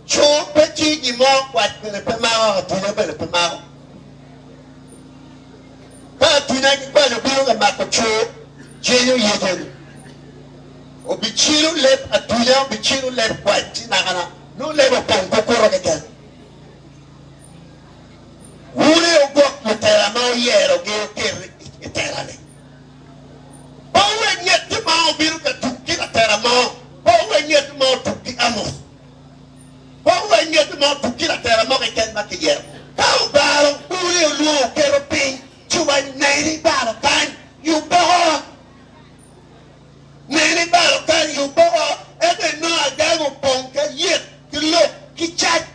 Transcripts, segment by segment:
Cho peti ni mo kwat pele pemao tuna pele pemao. Ka tuna ki kwa no biyo ka makocho jeyo yeden. Obichiro lep atuya obichiro lep kwat na kana no lep pon kokoro keken. Wule ogok mutera ma yero ge ke tera ne. Bawe nyet ma obiru ka tukki ka tera ma. Bawe nyet ma tukki amos. Bawe nyet ma tukki ka tera ma ke ma ke yer. Kau baro wule luo kero pin chuwa neni baro kan you baho. Neni baro kan you baho. Ebe no agago ponka yet kilo kichat.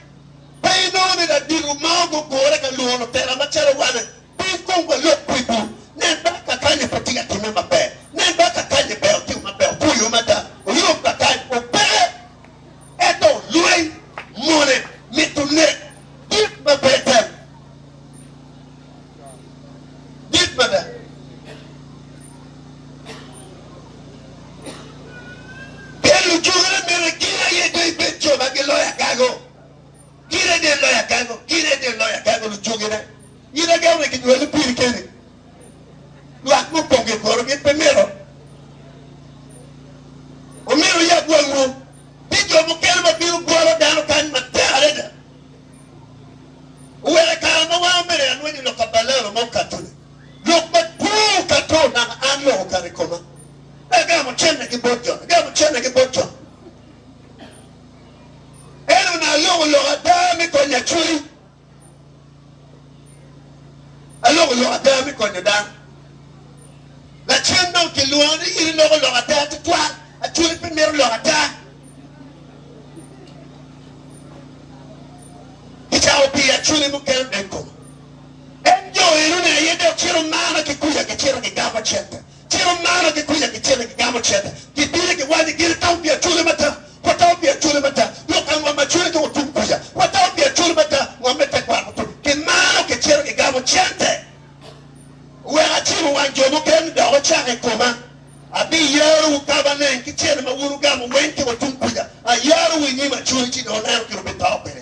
Pay no ni da diru ma go gore ka luo no tera ma chero wana. Pin kongwa lo kuibu. Nen ba ka kanye patiga timi ma pe. Nen ba ka kanye pe o timi ma pe o puyo mata. O yo ka kanye o pe. Eto luai mone mitune. Dit ma betem. Dit ma da. Kelu chugere mere kira ye doi pecho ma ke loya kago. Kira de loya kago. Kira de loya kago lu chugere. Ira gawe ki duele piri kene. Luak mo ponge koro ke primero. O mero ya guango. Dijo mo kero ma biu guaro dano kan matare da. Uwele kara ma wa mere anweni lo kabalero mo katone. Lok ma pu kato na anlo kare koma. Ega mo chenne ki bojo. Ega mo chenne ki bojo. Eno na lo adami konya chui. Lo adami konya da. La chendo ke luani iri lo adami twa. A chui primero lo adami. Pi a chuli mo ken enko. Enjo inu ne yede chiro mana ke kuya ke chiro ke gama chete. Chiro mana ke kuya ke chiro ke gama chete. Ki bile ke wadi gire tau pi a chuli mata. Ko tau pi a chuli mata. Lo kan wa ma chuli ke otum kuya. Ko tau pi a chuli mata. Wa meta kwa ko. Ke mana ke chiro ke gama chete. We a chiro wan jo mo ken da o cha ke koma. Abi yaru ka ba ne ki chiro ma wuru gama wen ke otum kuya. A yaru wi ni ma chuli chi do na ke ro betao pe.